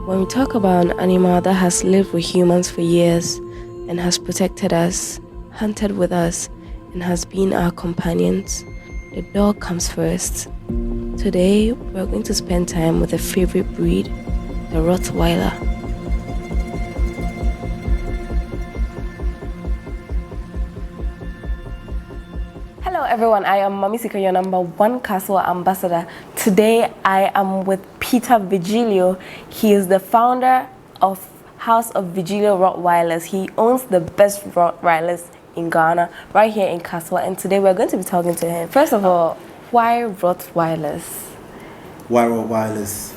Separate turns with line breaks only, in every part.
When we talk about an animal that has lived with humans for years and has protected us, hunted with us, and has been our companions, the dog comes first. Today, we're going to spend time with a favorite breed, the Rottweiler. Hello everyone, I am Mami Sika, your number one Kasoa ambassador. Today I am with Peter Vigilio. He is the founder of House of Vigilio Rottweilers. He owns the best Rottweilers in Ghana, right here in Kasoa, and today we're going to be talking to him. First of all, why Rottweilers?
Why Rottweilers?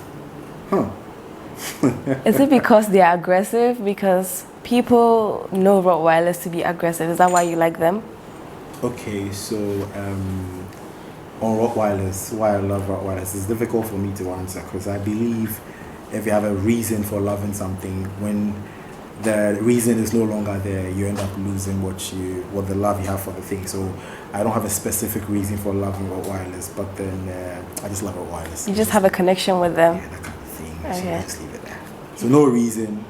Is it because they are aggressive? Because people know Rottweilers to be aggressive. Is that why you like them?
Okay, so on Rottweilers, why I love Rottweilers, it's difficult for me to answer because I believe if you have a reason for loving something, when the reason is no longer there, you end up losing what the love you have for the thing. So I don't have a specific reason for loving Rottweilers, but then I just love Rottweilers.
You just have a connection with them?
Yeah, that kind of thing.
Okay.
So I just leave it there. So no reason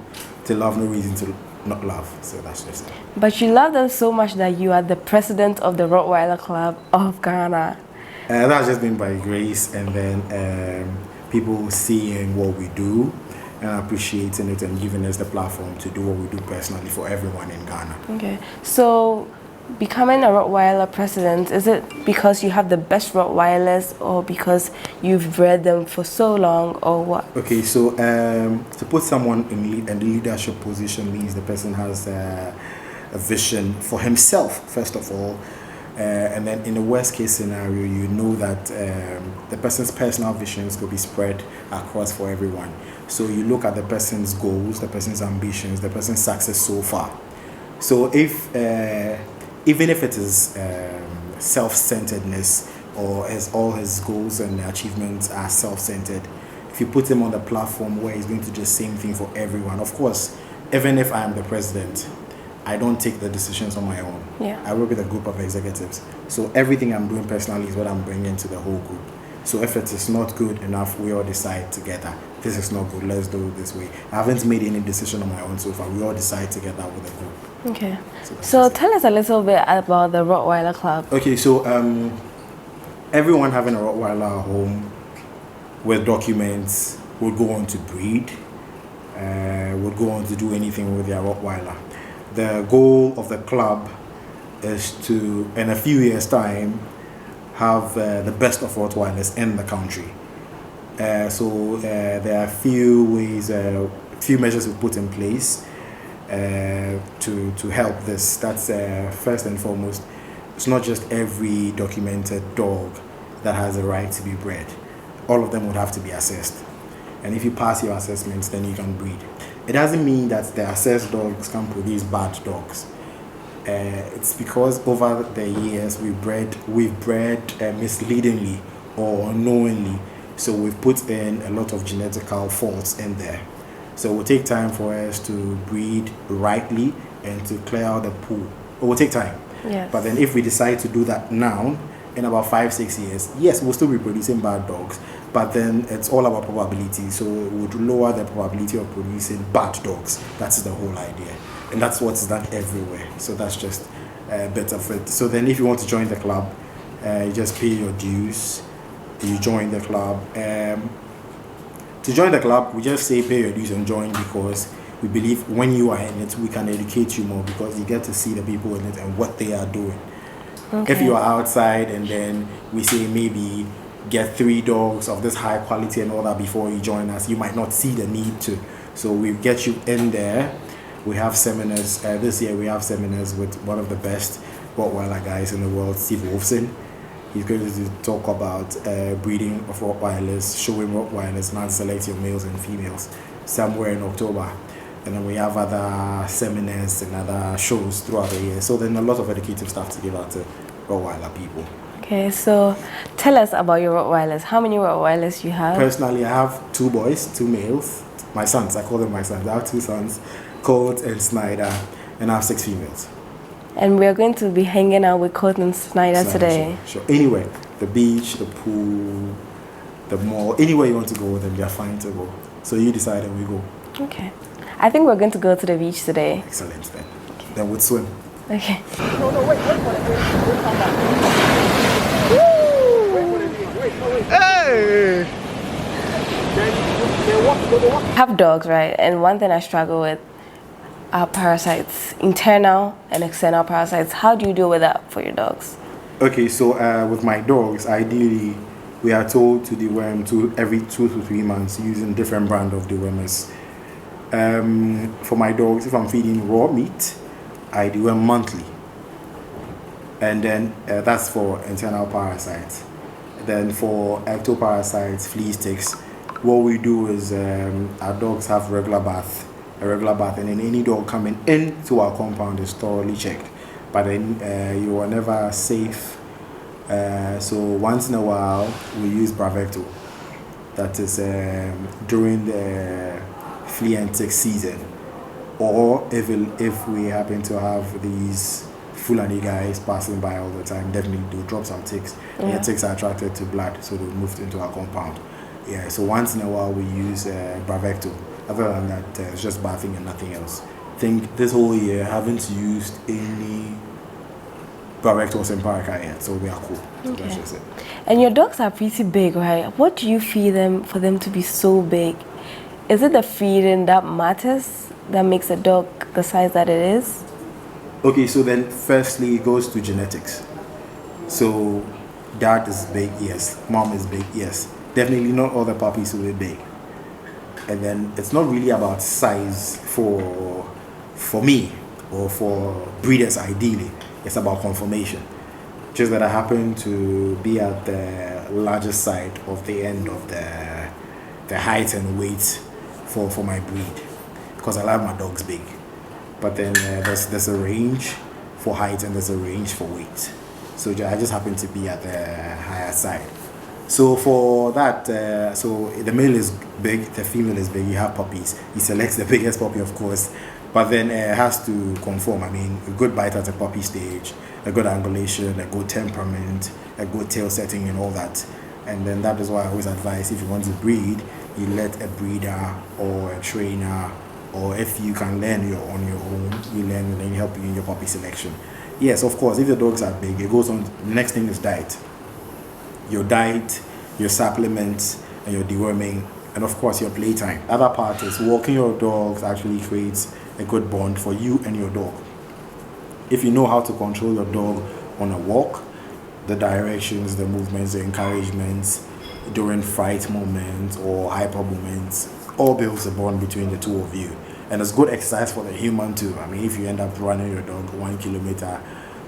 to love, no reason to not love. So that's just it.
But you love them so much that you are the president of the Rottweiler Club of Ghana.
That's just been by grace, and then people seeing what we do and appreciating it and giving us the platform to do what we do personally for everyone in Ghana.
Okay, so becoming a Rottweiler president, is it because you have the best Rottweilers or because you've bred them for so long, or what?
Okay, so to put someone in the leadership position means the person has a vision for himself, first of all. And then in the worst case scenario, you know that the person's personal visions could be spread across for everyone. So you look at the person's goals, the person's ambitions, the person's success so far. So if even if it is self-centeredness, or as all his goals and achievements are self-centered, if you put him on the platform where he's going to do the same thing for everyone, of course, even if I am the president, I don't take the decisions on my own.
Yeah.
I work with a group of executives. So everything I'm doing personally is what I'm bringing to the whole group. So if it is not good enough, we all decide together, this is not good, let's do it this way. I haven't made any decision on my own so far. We all decide together with the group.
Okay. So tell us a little bit about the Rottweiler Club.
Okay, so everyone having a Rottweiler at home with documents would go on to breed, would go on to do anything with their Rottweiler. The goal of the club is to, in a few years' time, have the best of Rottweilers in the country. So there are few ways, few measures we put in place to help this. That's first and foremost. It's not just every documented dog that has a right to be bred. All of them would have to be assessed. And if you pass your assessments, then you can breed. It doesn't mean that the assessed dogs can produce bad dogs. It's because over the years we've bred misleadingly or unknowingly. So we've put in a lot of genetical faults in there. So it will take time for us to breed rightly and to clear out the pool. It will take time.
Yes.
But then if we decide to do that now, in about 5-6 years, yes, we'll still be producing bad dogs, but then it's all about probability. So it would lower the probability of producing bad dogs. That's the whole idea. And that's what's done everywhere. So that's just a bit of it. So then if you want to join the club, you just pay your dues. You join the club. To join the club, we just say pay your dues and join because we believe when you are in it, we can educate you more because you get to see the people in it and what they are doing. Okay. If you are outside and then we say maybe get 3 dogs of this high quality and all that before you join us, you might not see the need to. So we get you in there. We have seminars. This year we have seminars with one of the best Rottweiler guys in the world, Steve Wolfson. He's going to talk about breeding of Rottweilers, showing Rottweilers and how to select your males and females somewhere in October. And then we have other seminars and other shows throughout the year. So then a lot of educative stuff to give out to Rottweiler people.
Okay, so tell us about your Rottweilers. How many Rottweilers you have?
Personally, I have 2 boys, 2 males. My sons, I call them my sons. I have 2 sons, Kolt and Snider, and I have 6 females.
And we are going to be hanging out with Kolt and Snider today.
Sure. Anyway, the beach, the pool, the mall, anywhere you want to go with them, they're fine to go. So you decide and we go.
Okay. I think we're going to go to the beach today.
Excellent then. Okay. Then we'll swim.
Okay.
No, wait for the wait, come back. Wait. Hey!
I have dogs, right? And one thing I struggle with are parasites, internal and external parasites. How do you deal with that for your dogs?
Okay, so with my dogs, ideally, we are told to deworm every 2 to 3 months using different brand of dewormers. For my dogs, if I'm feeding raw meat, I deworm monthly. And then that's for internal parasites. Then for ectoparasites, flea sticks, what we do is our dogs have a regular bath, and then any dog coming into our compound is thoroughly checked. But then you are never safe. So once in a while, we use Bravecto. That is during the flea and tick season. Or if we happen to have these Fulani guys passing by all the time, definitely do drop some ticks. Yeah. And the ticks are attracted to blood, so they moved into our compound. Yeah, so once in a while we use Bravecto. Other than that, it's just bathing and nothing else. I think this whole year I haven't used any Bravecto or Simparica yet, so we are cool. So
okay.
That's just it.
And your dogs are pretty big, right? What do you feed them for them to be so big? Is it the feeding that matters, that makes a dog the size that it is?
Okay, so then firstly it goes to genetics. So dad is big, yes. Mom is big, yes. Definitely not all the puppies will be big. And then it's not really about size for me or for breeders ideally. It's about conformation. Just that I happen to be at the largest side of the end of the height and weight for my breed, because I like my dogs big. But then there's a range for height and there's a range for weight. So I just happen to be at the higher side. So for that, so the male is big, the female is big. You have puppies. He selects the biggest puppy, of course, but then it has to conform. I mean, a good bite at the puppy stage, a good angulation, a good temperament, a good tail setting, and all that. And then that is why I always advise, if you want to breed, you let a breeder or a trainer, or if you can learn on your own, you learn and then help you in your puppy selection. Yes, of course, if the dogs are big, it goes on. The next thing is diet. Your diet, your supplements, and your deworming, and of course your playtime. The other part is walking your dogs actually creates a good bond for you and your dog. If you know how to control your dog on a walk, the directions, the movements, the encouragements during fright moments or hyper moments, all builds a bond between the two of you. And it's good exercise for the human too. I mean, if you end up running your dog 1 kilometer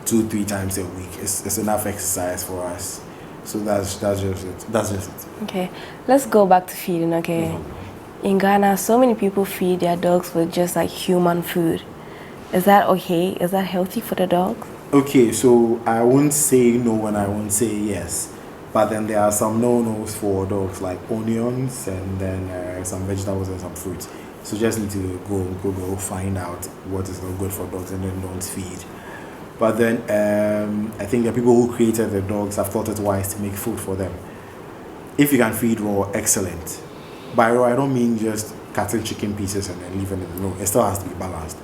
2-3 times a week, it's enough exercise for us. So that's just it. Okay,
let's go back to feeding, okay?
Mm-hmm.
In Ghana, so many people feed their dogs with just like human food. Is that okay? Is that healthy for the dog?
Okay, so I won't say no and I won't say yes. But then there are some no-nos for dogs, like onions and then some vegetables and some fruits. So just need to go find out what is not good for dogs and then don't feed. But then I think the people who created the dogs have thought it wise to make food for them. If you can feed raw, excellent. By raw, I don't mean just cutting chicken pieces and then leaving it. No, it still has to be balanced.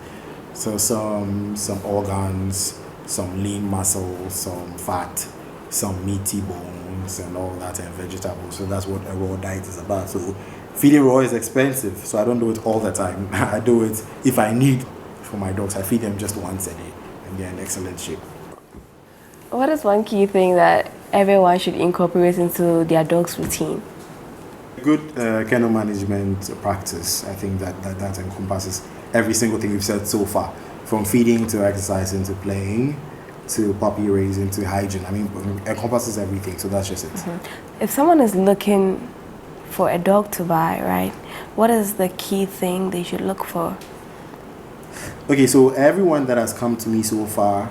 So some organs, some lean muscles, some fat, some meaty bones and all that, and vegetables. So that's what a raw diet is about. So feeding raw is expensive, so I don't do it all the time. I do it if I need for my dogs. I feed them just once a day. They're in excellent shape.
What is one key thing that everyone should incorporate into their dog's routine?
Good kennel management practice. I think that encompasses every single thing we've said so far, from feeding to exercising to playing to puppy raising to hygiene. I mean, it encompasses everything, so that's just it.
Mm-hmm. If someone is looking for a dog to buy, right, what is the key thing they should look for?
Okay, so everyone that has come to me so far,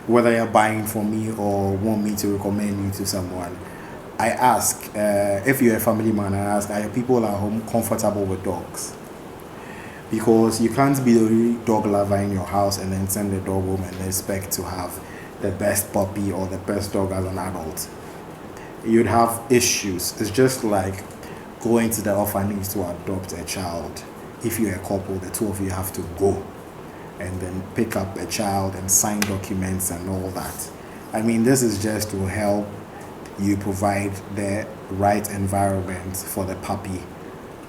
whether you're buying from me or want me to recommend you to someone, I ask, if you're a family man, I ask, are your people at home comfortable with dogs? Because you can't be the only dog lover in your house and then send the dog home and expect to have the best puppy or the best dog as an adult. You'd have issues. It's just like going to the orphanage to adopt a child. If you're a couple, the two of you have to go and then pick up a child and sign documents and all that. I mean, this is just to help you provide the right environment for the puppy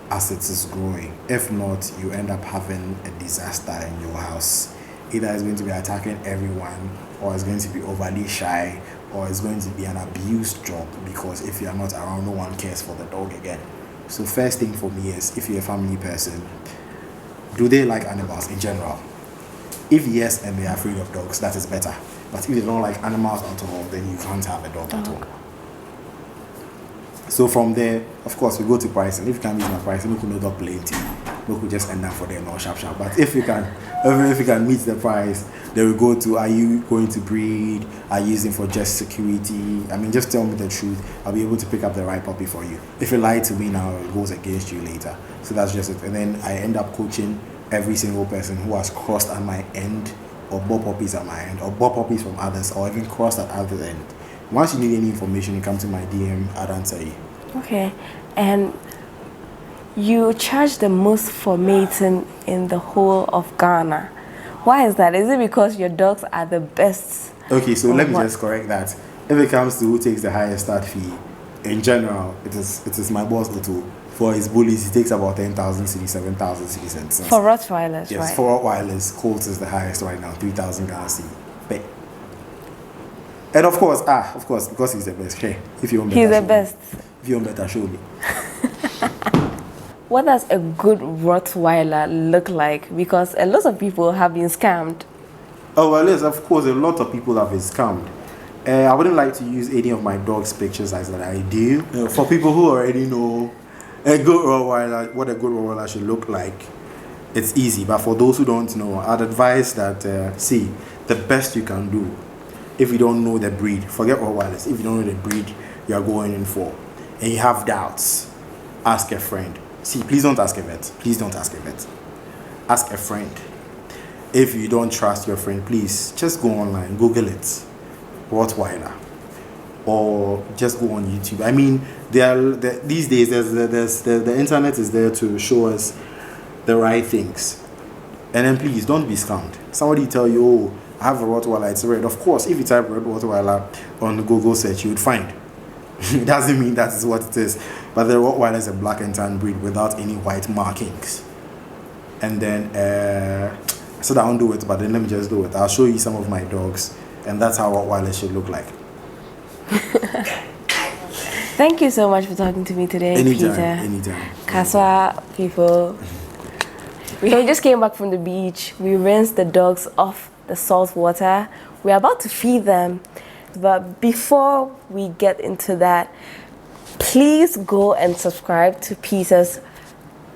as it is growing. If not, you end up having a disaster in your house. Either it's going to be attacking everyone, or it's going to be overly shy, or it's going to be an abused dog, because if you're not around, no one cares for the dog again. So first thing for me is, if you're a family person, do they like animals in general? If yes, and they're afraid of dogs, that is better. But if they don't like animals at all, then you can't have a dog at all. So from there, of course, we go to pricing. If you can't meet my pricing, we could not dog plenty. We could just end up for them no sharp. But if you can meet the price, then we go to, are you going to breed? Are you using for just security? I mean, just tell me the truth. I'll be able to pick up the right puppy for you. If you lie to me now, it goes against you later. So that's just it. And then I end up coaching every single person who has crossed at my end, or bought puppies at my end, or bought puppies from others, or even crossed at other end. Once you need any information, you come to my DM, I'd answer you.
Okay. And you charge the most for mating in the whole of Ghana. Why is that? Is it because your dogs are the best?
Okay, so let me just correct that. If it comes to who takes the highest start fee, in general, it is my boss Otto. For his bullies, he takes about 10,000 cedis, 7,000 cedis.
For Rottweilers,
yes,
right?
For Rottweilers, Kolt is the highest right now, 3,000 Ghana cedi. And of course, because he's the best. Hey, if you want better,
he's the best.
If you want better, show me.
What does a good Rottweiler look like? Because a lot of people have been scammed.
Oh, well, yes, of course, a lot of people have been scammed. I wouldn't like to use any of my dog's pictures as that I do. For people who already know a good Rottweiler, what a good Rottweiler should look like, it's easy. But for those who don't know, I'd advise that, the best you can do, if you don't know the breed, forget Rottweilers, if you don't know the breed you're going in for, and you have doubts, ask a friend. See, please don't ask a vet. Please don't ask a vet. Ask a friend. If you don't trust your friend, please just go online, Google it, Rottweiler, or just go on YouTube. I mean, these days the internet is there to show us the right things. And then please don't be scammed. Somebody tell you, oh, I have a Rottweiler, it's red. Of course, if you type red Rottweiler on the Google search, you would find. It doesn't mean that is what it is. But the Rottweiler is a black and tan breed without any white markings. And then, so that I won't do it, but then let me just do it. I'll show you some of my dogs, and that's how Rottweiler should look like.
Thank you so much for talking to me today,
Peter.
Anytime. Kasoa people. We just came back from the beach. We rinsed the dogs off the salt water. We're about to feed them. But before we get into that, please go and subscribe to Peter's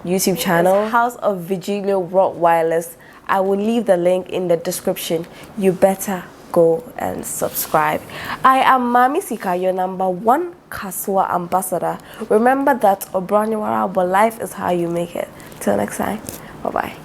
YouTube channel, House of Vigilio Rottweilers. I will leave the link in the description. You better go and subscribe. I am Mami Sika, your #1 Kasoa ambassador. Remember that Obra, but life is how you make it. Till next time, bye-bye.